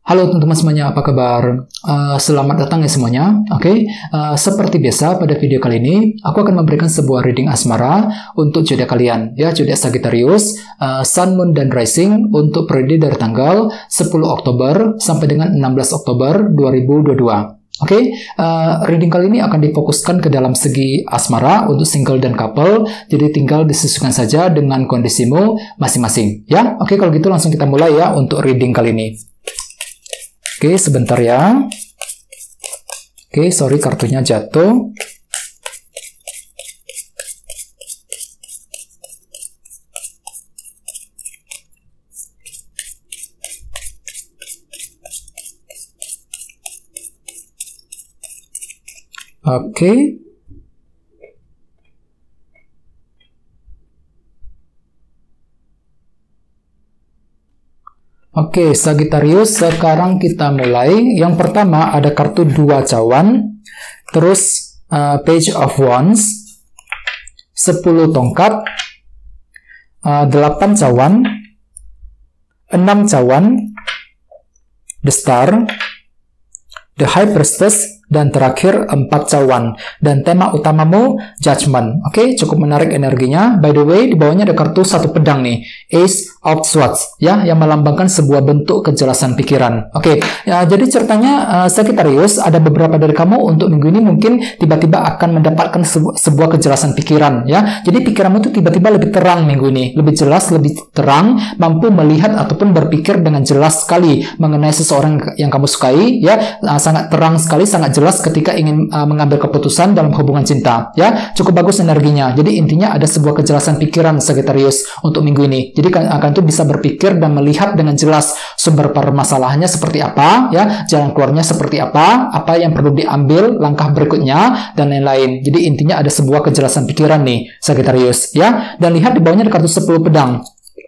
Halo teman-teman semuanya, apa kabar? Selamat datang ya semuanya. Seperti biasa pada video kali ini, aku akan memberikan sebuah reading asmara untuk zodiak kalian, ya, zodiak Sagittarius, Sun, Moon, dan Rising untuk periode dari tanggal 10 Oktober sampai dengan 16 Oktober 2022. Reading kali ini akan difokuskan ke dalam segi asmara untuk single dan couple, jadi tinggal disesuaikan saja dengan kondisimu masing-masing, ya. Kalau gitu langsung kita mulai ya untuk reading kali ini. Sebentar ya. Sorry kartunya jatuh. Sagittarius, sekarang kita mulai. Yang pertama ada kartu 2 cawan, terus Page of Wands, 10 tongkat, 8 cawan, 6 cawan, The Star, The High Priestess, dan terakhir 4 cawan. Dan tema utamamu Judgment. Cukup menarik energinya. By the way, di bawahnya ada kartu 1 pedang nih, Ace of Swords, ya, yang melambangkan sebuah bentuk kejelasan pikiran. Jadi ceritanya Sagittarius, ada beberapa dari kamu untuk minggu ini mungkin tiba-tiba akan mendapatkan sebuah kejelasan pikiran, ya. Jadi pikiranmu tuh tiba-tiba lebih terang minggu ini, lebih jelas, lebih terang, mampu melihat ataupun berpikir dengan jelas sekali mengenai seseorang yang kamu sukai, ya. Sangat terang sekali, sangat jelas ketika ingin mengambil keputusan dalam hubungan cinta, ya. Cukup bagus energinya. Jadi intinya ada sebuah kejelasan pikiran Sagittarius untuk minggu ini. Jadi akan tuh bisa berpikir dan melihat dengan jelas sumber permasalahannya seperti apa, ya, jalan keluarnya seperti apa yang perlu diambil, langkah berikutnya, dan lain-lain. Jadi intinya ada sebuah kejelasan pikiran nih Sagittarius, ya. Dan lihat di bawahnya ada kartu 10 pedang.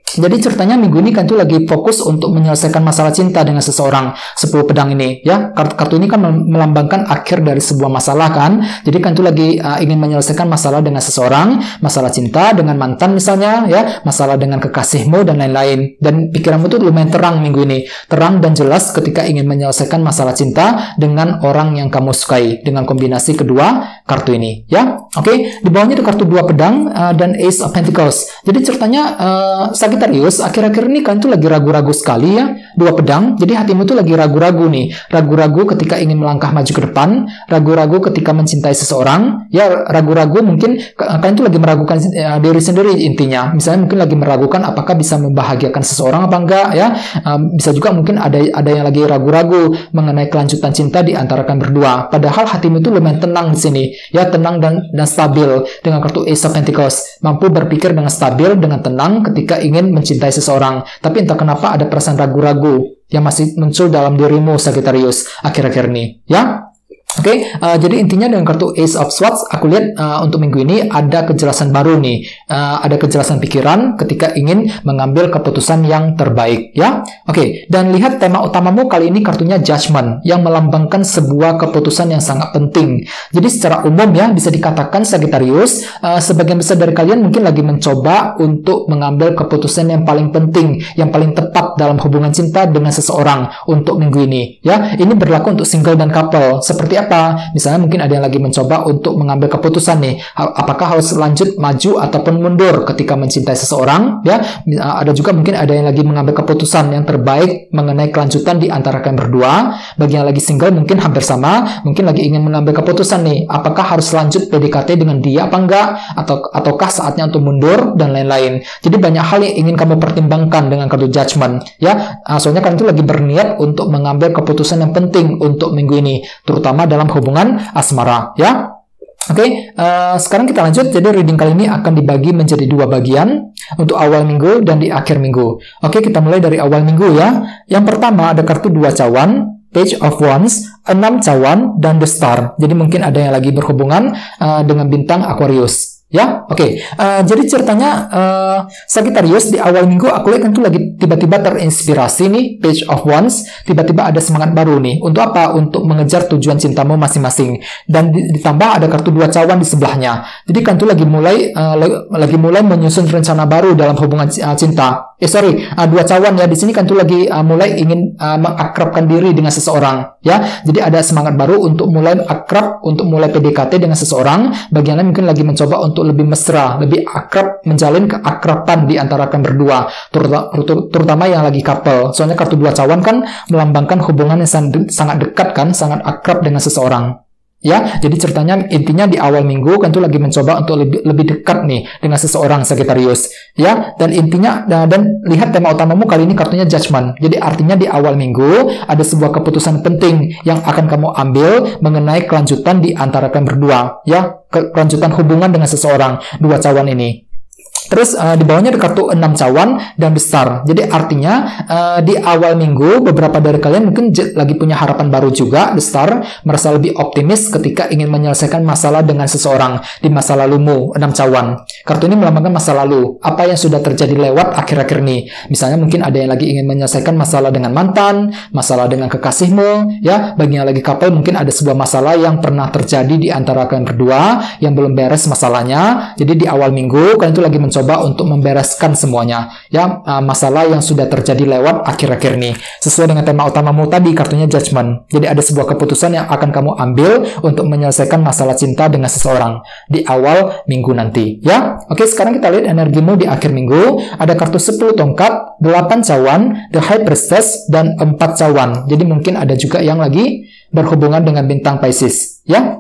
Jadi ceritanya minggu ini kan tuh lagi fokus untuk menyelesaikan masalah cinta dengan seseorang. 10 pedang ini, ya, kartu ini kan melambangkan akhir dari sebuah masalah kan. Jadi kan tuh lagi ingin menyelesaikan masalah dengan seseorang, masalah cinta dengan mantan misalnya, ya, masalah dengan kekasihmu dan lain-lain. Dan pikiranmu tuh lumayan terang minggu ini, terang dan jelas ketika ingin menyelesaikan masalah cinta dengan orang yang kamu sukai dengan kombinasi kedua kartu ini, ya. Di bawahnya ada kartu 2 pedang dan Ace of Pentacles. Jadi ceritanya Sagittarius, akhir-akhir ini kan tuh lagi ragu-ragu sekali, ya, 2 pedang. Jadi hatimu tuh lagi ragu-ragu nih, ragu-ragu ketika ingin melangkah maju ke depan, ragu-ragu ketika mencintai seseorang, ya, ragu-ragu mungkin kalian tuh lagi meragukan diri sendiri intinya. Misalnya mungkin lagi meragukan apakah bisa membahagiakan seseorang apa enggak, ya. Bisa juga mungkin ada yang lagi ragu-ragu mengenai kelanjutan cinta di antara kalian berdua. Padahal hatimu tuh lumayan tenang di sini, ya, tenang dan stabil dengan kartu Ace of Pentacles. Mampu berpikir dengan stabil, dengan tenang ketika ingin mencintai seseorang, tapi entah kenapa ada perasaan ragu-ragu yang masih muncul dalam dirimu Sagittarius akhir-akhir ini, ya. Jadi intinya dengan kartu Ace of Swords, aku lihat untuk minggu ini ada kejelasan baru nih, ada kejelasan pikiran ketika ingin mengambil keputusan yang terbaik, ya. Dan lihat tema utamamu kali ini kartunya Judgment, yang melambangkan sebuah keputusan yang sangat penting. Jadi secara umum, ya, bisa dikatakan Sagittarius, sebagian besar dari kalian mungkin lagi mencoba untuk mengambil keputusan yang paling penting, yang paling tepat dalam hubungan cinta dengan seseorang untuk minggu ini, ya. Ini berlaku untuk single dan couple. Seperti apa? Misalnya mungkin ada yang lagi mencoba untuk mengambil keputusan nih, apakah harus lanjut maju ataupun mundur ketika mencintai seseorang, ya. Ada juga mungkin ada yang lagi mengambil keputusan yang terbaik mengenai kelanjutan di antara kalian berdua. Bagi yang lagi single mungkin hampir sama, mungkin lagi ingin mengambil keputusan nih, apakah harus lanjut PDKT dengan dia apa enggak, ataukah saatnya untuk mundur dan lain-lain. Jadi banyak hal yang ingin kamu pertimbangkan dengan kartu Judgment, ya. Soalnya kalian itu lagi berniat untuk mengambil keputusan yang penting untuk minggu ini, terutama dalam hubungan asmara, ya. Sekarang kita lanjut. Jadi reading kali ini akan dibagi menjadi 2 bagian, untuk awal minggu dan di akhir minggu. Kita mulai dari awal minggu, ya. Yang pertama ada kartu 2 cawan, Page of Wands, 6 cawan, dan The Star. Jadi mungkin ada yang lagi berhubungan dengan bintang Aquarius. Ya, oke. Jadi ceritanya Sagittarius di awal minggu aku lihat kan tuh lagi tiba-tiba terinspirasi nih, Page of Wands, tiba-tiba ada semangat baru nih. Untuk apa? Untuk mengejar tujuan cintamu masing-masing. Dan ditambah ada kartu 2 cawan di sebelahnya. Jadi kan tuh lagi mulai menyusun rencana baru dalam hubungan cinta. 2 cawan ya, di sini kan tuh lagi mulai ingin mengakrabkan diri dengan seseorang ya. Jadi ada semangat baru untuk mulai akrab, untuk mulai PDKT dengan seseorang. Bagian lain mungkin lagi mencoba untuk lebih mesra, lebih akrab, menjalin keakraban di antara kalian berdua, terutama yang lagi couple. Soalnya kartu 2 cawan kan melambangkan hubungan yang sangat dekat kan, sangat akrab dengan seseorang. Ya, jadi ceritanya intinya di awal minggu kan tuh lagi mencoba untuk lebih dekat nih dengan seseorang Sagittarius. Ya, dan intinya dan lihat tema utamamu kali ini kartunya Judgment. Jadi artinya di awal minggu ada sebuah keputusan penting yang akan kamu ambil mengenai kelanjutan di antara kalian berdua. Ya, kelanjutan hubungan dengan seseorang, 2 cawan ini. Terus di bawahnya ada kartu 6 cawan dan besar. Jadi artinya di awal minggu beberapa dari kalian mungkin lagi punya harapan baru juga, the star, merasa lebih optimis ketika ingin menyelesaikan masalah dengan seseorang di masa lalumu, 6 cawan. Kartu ini melambangkan masa lalu, apa yang sudah terjadi lewat akhir-akhir ini. Misalnya mungkin ada yang lagi ingin menyelesaikan masalah dengan mantan, masalah dengan kekasihmu, ya. Bagi yang lagi couple mungkin ada sebuah masalah yang pernah terjadi di antara kalian berdua yang belum beres masalahnya. Jadi di awal minggu kalian itu lagi mencoba untuk membereskan semuanya ya, masalah yang sudah terjadi lewat akhir-akhir ini sesuai dengan tema utamamu tadi, kartunya Judgment. Jadi ada sebuah keputusan yang akan kamu ambil untuk menyelesaikan masalah cinta dengan seseorang di awal minggu nanti ya. Oke, sekarang kita lihat energimu di akhir minggu. Ada kartu 10 tongkat, 8 cawan, The High Priestess, dan 4 cawan. Jadi mungkin ada juga yang lagi berhubungan dengan bintang Pisces ya.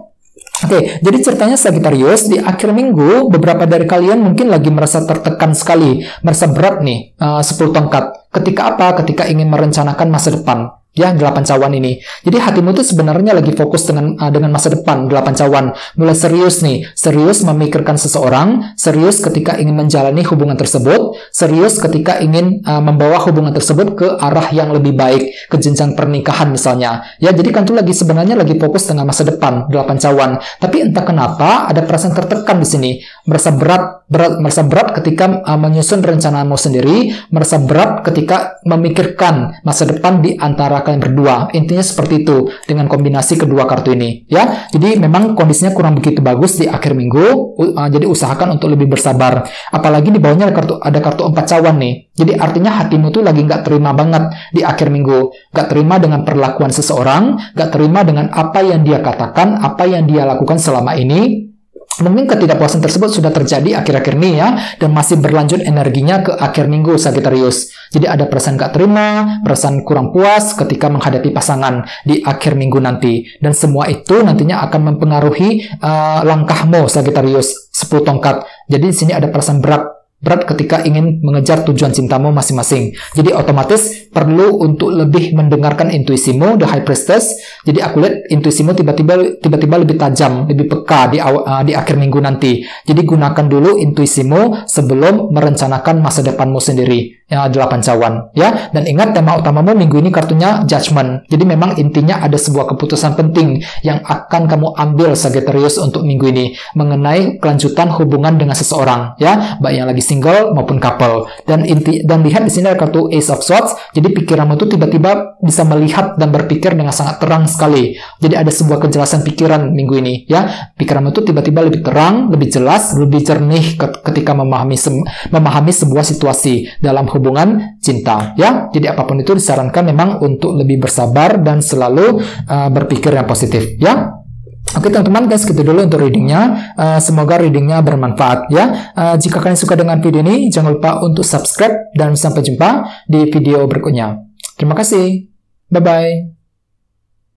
Oke, jadi ceritanya Sagittarius di akhir minggu beberapa dari kalian mungkin lagi merasa tertekan sekali, merasa berat nih, 10 tongkat. Ketika apa? Ketika ingin merencanakan masa depan. Ya, 8 cawan ini. Jadi hatimu tuh sebenarnya lagi fokus dengan masa depan, 8 cawan. Mulai serius nih, serius memikirkan seseorang, serius ketika ingin menjalani hubungan tersebut, serius ketika ingin membawa hubungan tersebut ke arah yang lebih baik, ke jenjang pernikahan misalnya. Ya, jadi kan tuh sebenarnya lagi fokus dengan masa depan, 8 cawan. Tapi entah kenapa ada perasaan tertekan di sini, merasa berat ketika menyusun rencanamu sendiri, merasa berat ketika memikirkan masa depan di antara kalian berdua. Intinya seperti itu dengan kombinasi kedua kartu ini ya. Jadi memang kondisinya kurang begitu bagus di akhir minggu, jadi usahakan untuk lebih bersabar. Apalagi di bawahnya ada kartu 4 cawan nih. Jadi artinya hatimu tuh lagi nggak terima banget di akhir minggu, nggak terima dengan perlakuan seseorang, nggak terima dengan apa yang dia katakan, apa yang dia lakukan selama ini. Mungkin ketidakpuasan tersebut sudah terjadi akhir-akhir ini ya, dan masih berlanjut energinya ke akhir minggu Sagittarius. Jadi ada perasaan gak terima, perasaan kurang puas ketika menghadapi pasangan di akhir minggu nanti. Dan semua itu nantinya akan mempengaruhi langkahmu Sagittarius, 10 tongkat. Jadi di sini ada perasaan berat ketika ingin mengejar tujuan cintamu masing-masing. Jadi otomatis perlu untuk lebih mendengarkan intuisimu, The High Priestess. Jadi aku lihat intuisimu tiba-tiba lebih tajam, lebih peka di akhir minggu nanti. Jadi gunakan dulu intuisimu sebelum merencanakan masa depanmu sendiri. Ya, 8 cawan ya. Dan ingat tema utamamu minggu ini kartunya Judgment. Jadi memang intinya ada sebuah keputusan penting yang akan kamu ambil Sagittarius untuk minggu ini mengenai kelanjutan hubungan dengan seseorang ya, baik yang lagi single maupun couple. Dan lihat di sini ada kartu Ace of Swords. Jadi pikiranmu tuh tiba-tiba bisa melihat dan berpikir dengan sangat terang sekali. Jadi ada sebuah kejelasan pikiran minggu ini ya. Pikiranmu tuh tiba-tiba lebih terang, lebih jelas, lebih jernih ketika memahami sebuah situasi dalam hubungan cinta ya. Jadi apapun itu disarankan memang untuk lebih bersabar dan selalu berpikir yang positif ya. Oke teman-teman, guys, gitu dulu untuk readingnya. Semoga readingnya bermanfaat ya. Jika kalian suka dengan video ini, jangan lupa untuk subscribe dan sampai jumpa di video berikutnya. Terima kasih. Bye-bye.